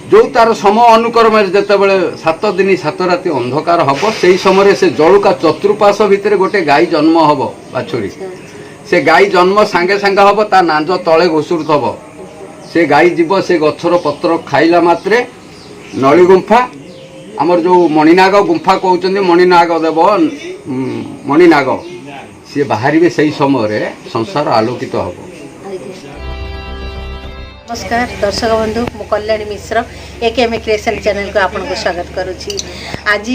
जो तार समय अनुक्रम जितेबाला 7 दिन 7 राति अंधकार हम से समय से जलुका चतुर्पाश भितर गोटे गाई जन्म हम बाछुरी से गाई जन्म सांगे सांगे हम ता नांज तले घुसुरथब से गाई जीव से गछर पत्र खाइला मात्रे नली गुंफा आमर जो मणिनाग गुंफा कहते मणिनाग देव मणिनाग सी बाहर से समय संसार आलोकित हम। नमस्कार दर्शक बंधु मु कल्याणी मिश्र AKM क्रिएशन चैनल को आपन को स्वागत करुच्ची। आज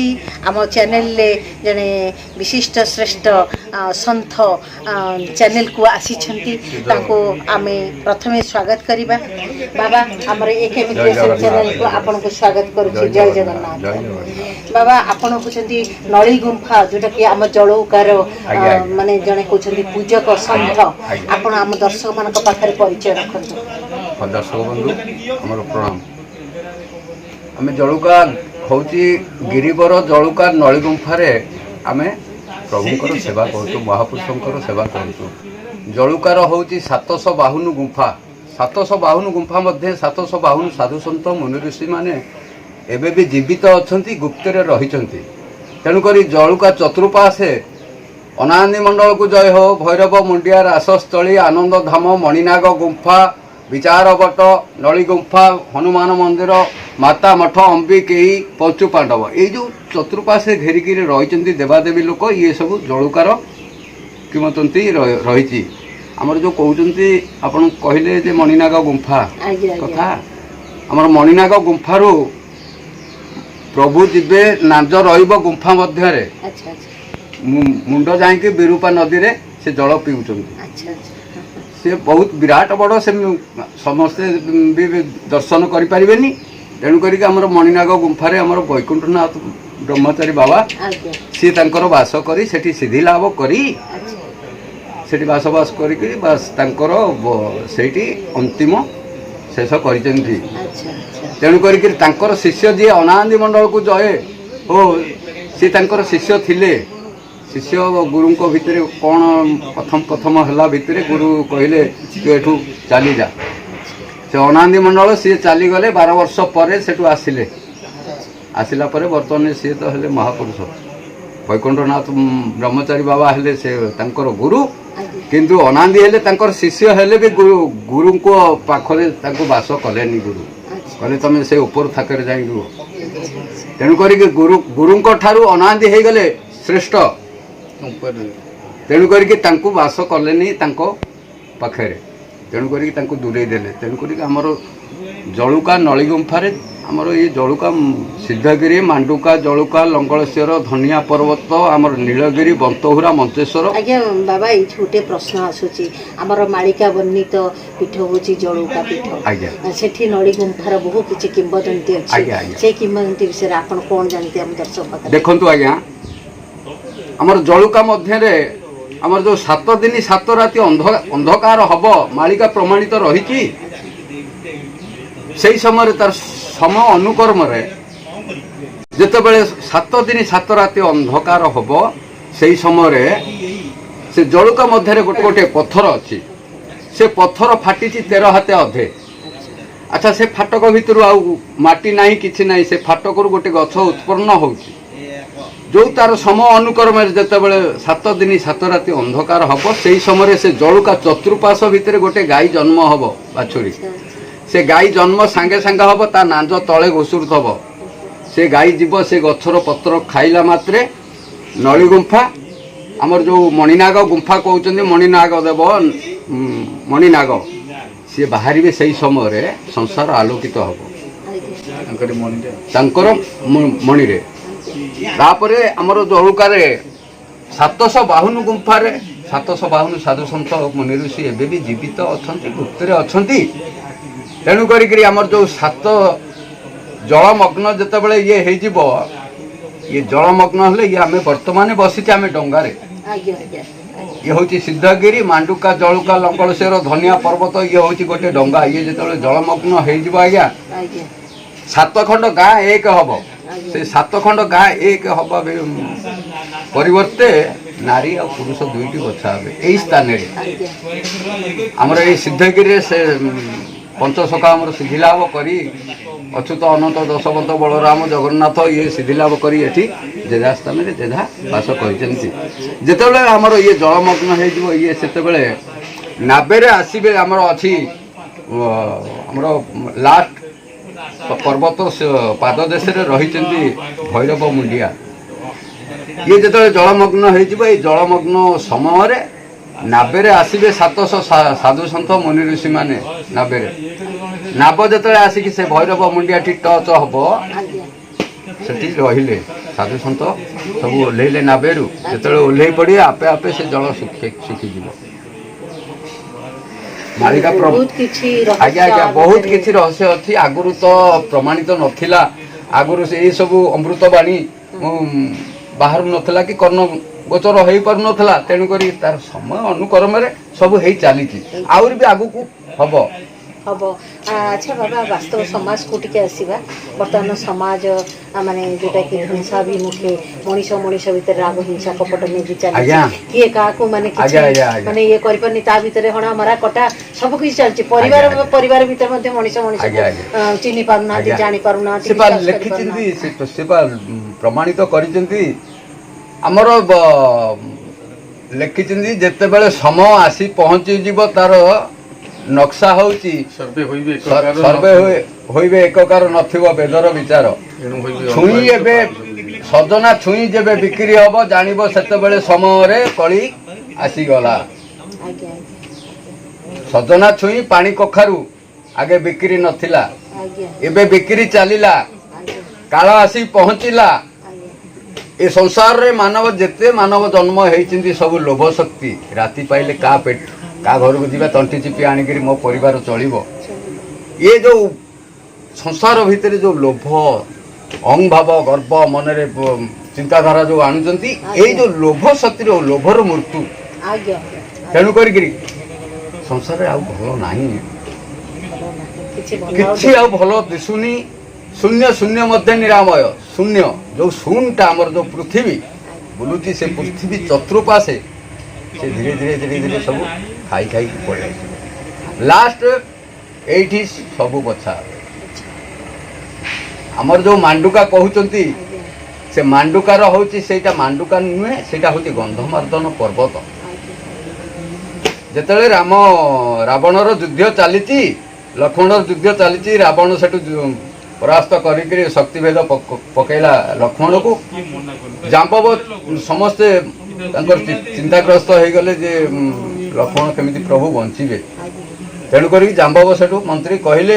आम चैनल ले जने विशिष्ट श्रेष्ठ संत चैनल को आसी आमे प्रथमे स्वागत करिबा। बाबा आमर AKM क्रिएशन चैनल को आपन को स्वागत करुच्ची। जय जगन्नाथ। बाबा आपन कहउछंती नळी गुंफा जोटा कि आम जलौकार माने जने कहउछंती पूजक संत आपन आम दर्शक मान पाखरे परिचय रखंतु। दर्शक बंधु आमर प्रणाम। आम जलुका हूँ गिरिवर जलुका नली गुंफारे आम प्रभुंर सेवा करूँ महापुरुषंकर सेवा करूँ। जलुकार हूँ 700 बाहुन गुंफा 700 बाहुन गुंफा मध्य 700 बाहुन साधु सन्त मुनि ऋषि माने एबे भी जीवित अच्छा गुप्तरे रही। तेणुक जलुका चतुर्पाशे अनादि मंडल को जय हो भैरव मुंडिया रासस्थली आनंद धाम मणिनाग गुंफा विचारवट नली गुंफा हनुमान मंदिर माता मठ अंबिके पंचु पांडव ये जो चतुर्पाशे घेरिकी रही देवादेवी लोक ये सब जलुकार किमतंती रही। आमर जो कहते आपन कहले जे मणिनाग गुंफा कथा आमर मणिनाग गुंफारू प्रभु जीवे नाज रहिब गुंफा मध्य मुंड जाइके विरूपा नदी रे से जल पीउछंती। से बहुत विराट बड़ से समस्ते भी दर्शन करें तेणुक आमर मणिनाग गुंफारे आमर वैकुंठनाथ ब्रह्मचारी बाबा सी तांकर बास करी सेठी सिद्धि लाभ करी सेठी बासबास करी बास तांकर सेठी अंतिम शेष करिसेंती। तेणुक तांकर शिष्य जी अनादि मंडल को जय हो सी तांकर शिष्य थिले। शिष्य गुरु भितर कौन प्रथम प्रथम है भितर गुरु कहले तू एठू चली जा से अनादि मंडल सी चली गले 12 वर्ष पर सेठू आसिले आसिला परे बर्तमान सी तो हेले महापुरुष वैकुंठनाथ ब्रह्मचारी बाबा हेले से तांकर गुरु किंतु अनादि हेले तांकर शिष्य हेले भी गुरु को पाखरे तांको वास कलेनी गुरु कहले तमे से ऊपर थाकर जाई रुह। तेणु करी गुरु ठारू अनादि हे गले श्रेष्ठ तेणुक बास कले पाखे तेणुक दूरे देले। तेणुक आमर जलुका नली गुंफारे आमर ये जलुका सिद्धगिरी मांडुका जलुका लंगलेश्वर धनिया पर्वत आमर नीलगिरी बंतहुरा मंचेश्वर। आज्ञा बाबा ये गोटे प्रश्न आसूची आमर मालिका वर्णित पीठ हूँ जलुका पीठ सेठी नली गुंफार बहु किछि किंवदंती अछि से किंवदंती विषय आपण कोन जानते हम दर्शक देखंतु आज्ञा आमर जलुका मध्य आमर जो 7 दिन 7 राति अंधकार हम मालिका प्रमाणित रही से समय तार समय अनुक्रम जितेबाला 7 दिन 7 राति अंधकार हम से समय से जलुका मध्य गोटे गोटे पत्थर अच्छी से पत्थर फाटी 13 हाथ अधे। अच्छा से फाटक भितर आटी ना कि ना से फाटक गोटे गछ उत्पन्न हो जो तार समय अनुक्रम जितेबाला 7 दिन 7 राति अंधकार हम से समय से जलुका चतुर्पाश भितर गोटे गाई जन्म हम बाछुरी से गाई जन्म सांगे सांगे हम ता नांज तले घुसुरथब से गाई जीव से गछर पत्र खाइला मात्रे नली गुंफा आमर जो मणिनाग गुंफा कहते मणिनाग देव मणिनाग सी बाहर से समय संसार आलोकित हम मणि तापरे आमर जलुकार 700 बाहुन गुंफारे 700 बाहुन साधु सन्त मुनि ऋषि एबे भी जीवित अच्छा गुप्तरे अच्छा। तेणु करी आमर जो 7 जलमग्न जितेबाला ये ये जलमग्न हेले ये आम बर्तमान बसीचे आम डंगारे ये हूँ सिद्धगिरी मांडुका जलुका लंगलेश्वर धनिया पर्वत ये हूँ गोटे डंगा ये जो जलमग्न हो आज्ञा 7 खंड गाँ एक हम से 7 खंड गाँ एक हम परिवर्ते नारी और पुरुष दुईटी बछा हे यही स्थान आमर ये सिद्धगिरी से ପଞ୍ଚସଖା ଆମର ସିଦ୍ଧିଲାଭ କରି ଅଚ୍ୟୁତ ଅନନ୍ତ ଦଶବନ୍ତ ବଳରାମ ଜଗନ୍ନାଥ ଇଏ ସିଦ୍ଧିଲାଭ କରି ଏଠି ଯେଝା ସ୍ଥାନରେ ଯେଝା ବାସ କରିଛନ୍ତି। ଯେତେବେଳେ ଆମର ଇଏ ଜଳମଗ୍ନ ହେଇଯିବ ଇଏ ସେତେବେଳେ ନାବେରେ ଆସିବେ। ଆମର ଅଛି ଆମର ଲାଷ୍ଟ ପର୍ବତ ପାଦ ଦେଶରେ ରହିଛନ୍ତି ଭୈରବ ମୁଣ୍ଡିଆ। ଇଏ ଯେତେବେଳେ ଜଳମଗ୍ନ ହେଇଯିବ ଏଇ ଜଳମଗ୍ନ ସମୟରେ ନାବେରେ ଆସିବେ 700 ସାଧୁସନ୍ଥ ମୁନି ଋଷିମାନେ। ନାବ ଯେତେବେଳେ ଆସିକି ସେ ଭୈରବ ମୁଣ୍ଡିଆଠି ଟଚ୍ ହବ ସେଠି ରହିଲେ ସାଧୁସନ୍ଥ ସବୁ ଓହ୍ଲେଇଲେ ନାବେରୁ। ଯେତେବେଳେ ଓହ୍ଲେଇ ପଡ଼ିବେ ଆପେ ଆପେ ସେ ଜଳ ଶୁଖିଯିବ। ମାଳିକା ଆଜ୍ଞା ଆଜ୍ଞା ବହୁତ କିଛି ରହସ୍ୟ ଅଛି। ଆଗରୁ ତ ପ୍ରମାଣିତ ନଥିଲା। ଆଗରୁ ଏଇ ସବୁ ଅମୃତବାଣୀ ବାହାରୁ ନଥିଲା କି କର୍ଣ୍ଣ ଗୋଚର ହେଇପାରୁନଥିଲା। ତେଣୁକରି ତାର ସମୟ ଅନୁକ୍ରମରେ ସବୁ ହେଇ ଚାଲିଛି। ଆହୁରି ବି ଆଗକୁ ହବ। ଆଚ୍ଛା ବାବା, ବାସ୍ତବ ସମାଜକୁ ଟିକେ ଆସିବା। ବର୍ତ୍ତମାନ ସମାଜ ମାନେ ଯୋଉଟାକି ହିଂସାଭିମୁଖୀ, ମଣିଷ ଭିତରେ ରାଗ ହିଂସା କପଟ ନେଇକି ଚାଲିଛି। କିଏ କାହାକୁ ମାନେ କିଛି ମାନେ ଇଏ କରିପାରୁନି। ତା ଭିତରେ ହଣା ମରା କଟା ସବୁ କିଛି ଚାଲିଛି। ପରିବାର ଭିତରେ ମଧ୍ୟ ମଣିଷ ଚିହ୍ନି ପାରୁନାହାନ୍ତି, ଜାଣି ପାରୁନାହାନ୍ତି। ଲେଖିଛନ୍ତି ସେ ପ୍ରମାଣିତ କରିଛନ୍ତି। ଆମର ଲେଖିଛନ୍ତି ଯେତେବେଳେ ସମୟ ଆସି ପହଞ୍ଚିଯିବ ତାର ନକ୍ସା ହଉଛି ସର୍ବେ ହୋଇବେ ଏକକାର ନଥିବ ବେଦର ବିଚାର। ଛୁଇଁ ଏବେ ସଜନା ଛୁଇଁ ଯେବେ ବିକ୍ରି ହବ ଜାଣିବ ସେତେବେଳେ ସମୟରେ କଳି ଆସିଗଲା। ସଜନା ଛୁଇଁ ପାଣି କଖାରୁ ଆଗେ ବିକ୍ରି ନଥିଲା, ଏବେ ବିକ୍ରି ଚାଲିଲା। କାଳ ଆସି ପହଞ୍ଚିଲା। ଏ ସଂସାରରେ ଯେତେ ମାନବ ଜନ୍ମ ହେଇଛନ୍ତି ସବୁ ଲୋଭ ଶକ୍ତି। ରାତି ପାଇଲେ କାହା ଘରକୁ ଯିବା ତଣ୍ଟି ଚିପି ଆଣିକିରି ମୋ ପରିବାର ଚଳିବ। ଇଏ ଯୋଉ ସଂସାର ଭିତରେ ଯୋଉ ଲୋଭ, ଅହଂଭାବ, ଗର୍ବ ମନରେ ଚିନ୍ତାଧାରା ଯୋଉ ଆଣୁଛନ୍ତି, ଏଇ ଯୋଉ ଲୋଭ ଶକ୍ତିର ଲୋଭର ମୃତ୍ୟୁ। ତେଣୁ କରିକିରି ସଂସାରରେ ଆଉ ଭଲ ନାହିଁ, କିଛି ଆଉ ଭଲ ଦିଶୁନି। ଶୂନ୍ୟ ମଧ୍ୟରେ ନିରାମୟ। ଶୂନ୍ୟ ଯୋଉ ଶୂନ୍ୟଟା ଆମର ଯୋଉ ପୃଥିବୀ ବୁଲୁଛି, ସେ ପୃଥିବୀ ଚତୁଃପାର୍ଶ୍ୱେ ସେ ଧୀରେ ଧୀରେ ସବୁ ଖାଇକି ପଳେଇ ଲାଷ୍ଟ ଏଇଠି ସବୁ ବଛା। ଆମର ଯୋଉ ମାଣ୍ଡୁକା କହୁଛନ୍ତି, ସେ ମାଣ୍ଡୁକାର ହଉଛି ସେଇଟା ମାଣ୍ଡୁକା ନୁହେଁ, ସେଇଟା ହଉଛି ଗନ୍ଧମାର୍ଦ୍ଦନ ପର୍ବତ। ଯେତେବେଳେ ରାବଣର ଯୁଦ୍ଧ ଚାଲିଛି, ଲକ୍ଷ୍ମଣର ଯୁଦ୍ଧ ଚାଲିଛି, ରାବଣ ସେଠୁ ପରାସ୍ତ କରିକିରି ଶକ୍ତିଭେଦ ପକେଇଲା ଲକ୍ଷ୍ମଣକୁ। ଜାମ୍ବବ ସମସ୍ତେ ତାଙ୍କର ଚିନ୍ତାଗ୍ରସ୍ତ ହେଇଗଲେ ଯେ ଲକ୍ଷ୍ମଣ କେମିତି ପ୍ରଭୁ ବଞ୍ଚିବେ। ତେଣୁକରି ଜାମ୍ବବ ସେଠୁ ମନ୍ତ୍ରୀ କହିଲେ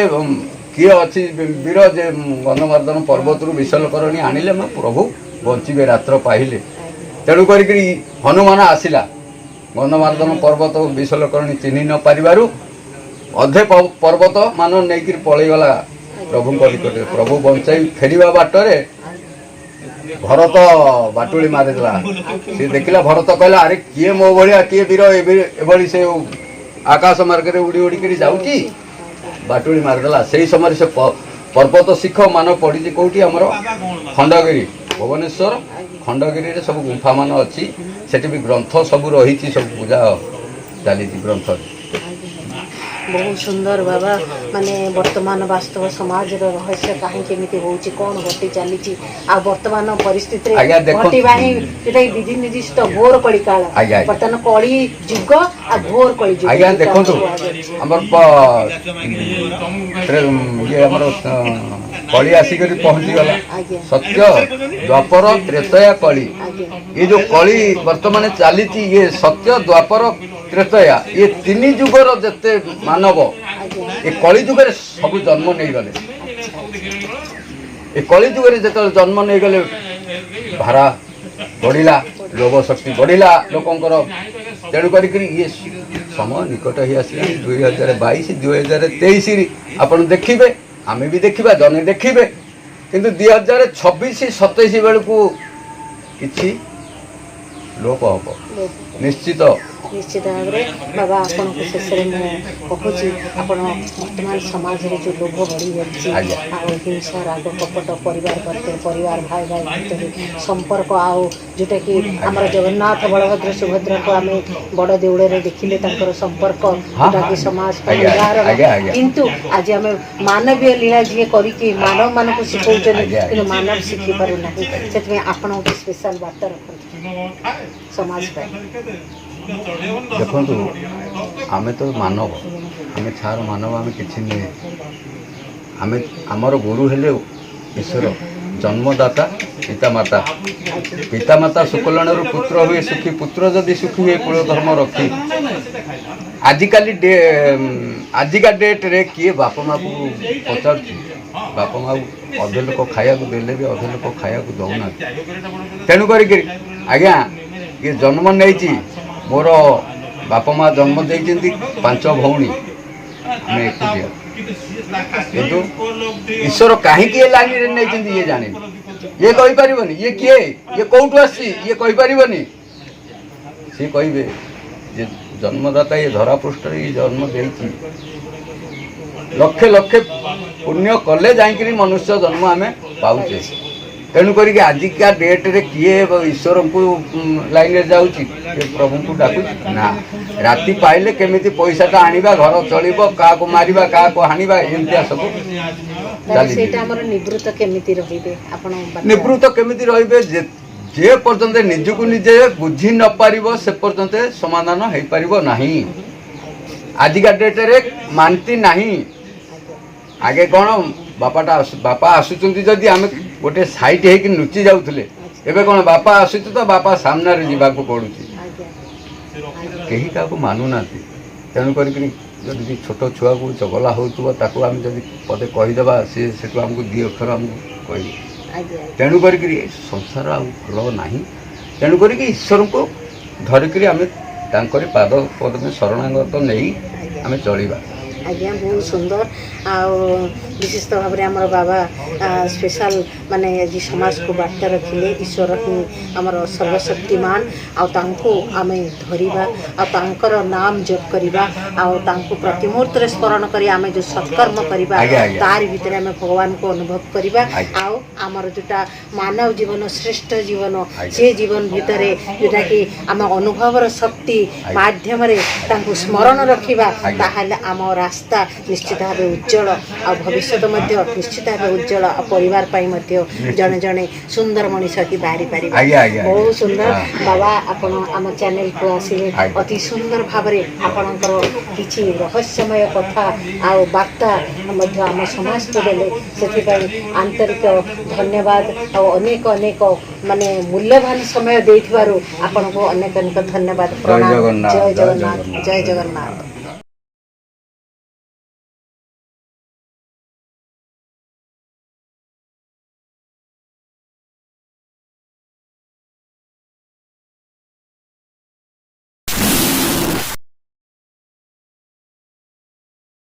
କିଏ ଅଛି ବୀର ଯେ ଗନ୍ଧମାର୍ଦ୍ଦନ ପର୍ବତରୁ ବିଶଲ୍ୟକରଣୀ ଆଣିଲେ ମୋ ପ୍ରଭୁ ବଞ୍ଚିବେ ରାତ୍ର ପାଇଲେ। ତେଣୁ କରିକିରି ହନୁମାନ ଆସିଲା। ଗନ୍ଧମାର୍ଦ୍ଦନ ପର୍ବତ ବିଶଲ୍ୟକରଣୀ ଚିହ୍ନି ନ ପାରିବାରୁ ଅଧେ ପର୍ବତ ମାନ ନେଇକିରି ପଳେଇଗଲା ପ୍ରଭୁଙ୍କ ନିକଟରେ। ପ୍ରଭୁ ବଞ୍ଚାଇ ଫେରିବା ବାଟରେ ଭରତ ବାଟୁଳି ମାରିଦେଲା। ସେ ଦେଖିଲା, ଭରତ କହିଲା ଆରେ କିଏ ମୋ ଭଳିଆ, କିଏ ବୀର ଏଭଳି ସେ ଆକାଶ ମାର୍ଗରେ ଉଡ଼ିକରି ଯାଉଛି। ବାଟୁଳି ମାରିଦେଲା। ସେଇ ସମୟରେ ସେ ପର୍ବତ ଶିଖ ମାନ ପଡ଼ିଛି କୋଉଠି, ଆମର ଖଣ୍ଡଗିରି, ଭୁବନେଶ୍ୱର ଖଣ୍ଡଗିରିରେ ସବୁ ଗୁମ୍ଫା ମାନ ଅଛି। ସେଠି ବି ଗ୍ରନ୍ଥ ସବୁ ରହିଛି, ସବୁ ପୂଜା ଚାଲିଛି ଗ୍ରନ୍ଥରେ। ବହୁତ ସୁନ୍ଦର ବାବା। ମାନେ ବର୍ତ୍ତମାନ ବାସ୍ତବ ସମାଜର ରହସ୍ୟ କାହିଁକି ଏମିତି ହେଉଛି, କ'ଣ ଘଟି ଚାଲିଛି, ଆଉ ବର୍ତ୍ତମାନ ପରିସ୍ଥିତିରେ ଘଟିବା ହିଁ ଯେଉଁଟାକି ବିଧି ନିର୍ଦ୍ଦିଷ୍ଟ ଘୋର କଳି କାଳ। ବର୍ତ୍ତମାନ କଳି ଯୁଗ ଆଉ ଘୋର କଳି ଯୁଗ। ଆଜ୍ଞା ଦେଖନ୍ତୁ, ଆମର କଳି ଆସିକରି ପହଞ୍ଚିଗଲା। ସତ୍ୟ ଦ୍ୱାପର ତ୍ରେତୟା କଳି। ଏ ଯୋଉ କଳି ବର୍ତ୍ତମାନ ଚାଲିଛି, ଇଏ ସତ୍ୟ ଦ୍ୱାପର ତ୍ରେତୟା, ଇଏ ତିନି ଯୁଗର ଯେତେ ମାନବ ଏ କଳି ଯୁଗରେ ସବୁ ଜନ୍ମ ନେଇଗଲେ। ଏ କଳି ଯୁଗରେ ଯେତେବେଳେ ଜନ୍ମ ନେଇଗଲେ, ଭାରା ବଢ଼ିଲା, ଲୋଭ ଶକ୍ତି ବଢ଼ିଲା ଲୋକଙ୍କର। ତେଣୁ କରିକିରି ଇଏ ସମୟ ନିକଟ ହେଇ ଆସିଲାଣି। 2022 2023 ଆପଣ ଦେଖିବେ, ଆମେ ବି ଦେଖିବା, ଜଣେ ଦେଖିବେ। କିନ୍ତୁ 2026 27 ବେଳକୁ କିଛି ଲୋପ ହବ। निश्चित निश्चित भाव में बाबा आपन को शेष में कहूँ आपण वर्तमान समाज में जो लोभ बढ़ी जाए हिंसा राग कपट परिवार परिवार भाई भाई भितर संपर्क आउ जोटा कि आम जगन्नाथ बलभद्र सुभद्रा को आम बड़ देउड़े देखिले संपर्क जोटा कि समाज परिवार किंतु आज आम मानवीय लीला जी करी मानव मान को शिखा कि मानव शिखी पार ना से आपण स्पेशल बार्ता रखते समाज देखो आमे तो मानव आमे छार मानव आमे किछि नहीं आमे आमर गुरु हेले ईश्वर जन्मदाता पितामाता सुकलण पुत्र हुए सुखी पुत्र जदि सुखी हुए कुल धर्म रखी आजिका डेट रे किए बापा माँ को पचार बापा माँ अधे लोक खाया देले भी अधे लोक खाया दौना तेणुक आज्ञा ये जन्म नहीं मोर बापा माँ जन्म देती 5 भौणी आम एकुटिया किंतु ईश्वर कहीं लाइन नहीं ये जाने ये कहीपर ये किए ये कौटू आसी ये कहीपर सी कहे जे जन्मदाता ये धरा पृष्ठ ये जन्म दे लक्षे लक्षे पुण्य कले जाकि मनुष्य जन्म आम पाचे तेणुक आजिका डेट रे किए ईश्वर को लाइन जाऊँगी प्रभु को डाकुची ना राति पाइले केमिति पैसाटा आनिबा घर चलिबो का को मारिबा का को हानिबा एंतिया सब सेटा हमर निवृत्त केमिति रहिबे आपण निवृत्त केमिति रहिबे जे पर्यंत निजको निजे बुझी न पारिबो से पर्यंत समाधान हेई पारिबो नाही आजिका डेट रे मानती नाही आगे कौन बापा आसुचंती जदि आम गोटे साइट होकि लुचि जाऊले एबे कौन बापा आसुच तो बापा सामने जावाक पड़ुची कहीं क्या मानु ना तेणुक जदि छोट छुआ को चगला होता आम जब पदे कहीदेवा सी से आमको 2 अक्षर आमको कह तेणुक संसार भल ना तेणुक ईश्वर को धरिक आम पाद पद में शरणागत नहीं आम चलवा आज्ञा बहुत सुंदर विशेष भाव में आमर बाबा स्पेशल माने आज समाज को बार्ता रखिले ईश्वर आमर सर्वशक्तिमान आम धरिबा आर नाम जप करवा आउ प्रति मुहूर्त स्मरण करी आम जो सत्कर्म करवा तार भीतर आम भगवान को अनुभव करवा आमर जोटा मानव जीवन श्रेष्ठ जीवन से जीवन भितर जोटा कि आम अनुभवर शक्ति माध्यम स्मरण रखा ताहले आम रास्ता निश्चित भाव उज्जवल आ भविष्य निश्चित भाव उज्जवल आ परिवार जड़े जड़े सुंदर मनीष की बाहरी पारे बहुत सुंदर बाबा आपण आम चैनल को आसिले अति सुंदर भाव आपणकर किछि रहस्यमय कथा आ वार्ता आम समाज को देले से आंतरिक धन्यवाद आ अनेक अनेक माने मूल्यवान समय देथिबारु आपन को अनेक अनेक धन्यवाद प्रणाम जय जगन्नाथ जय जगन्नाथ।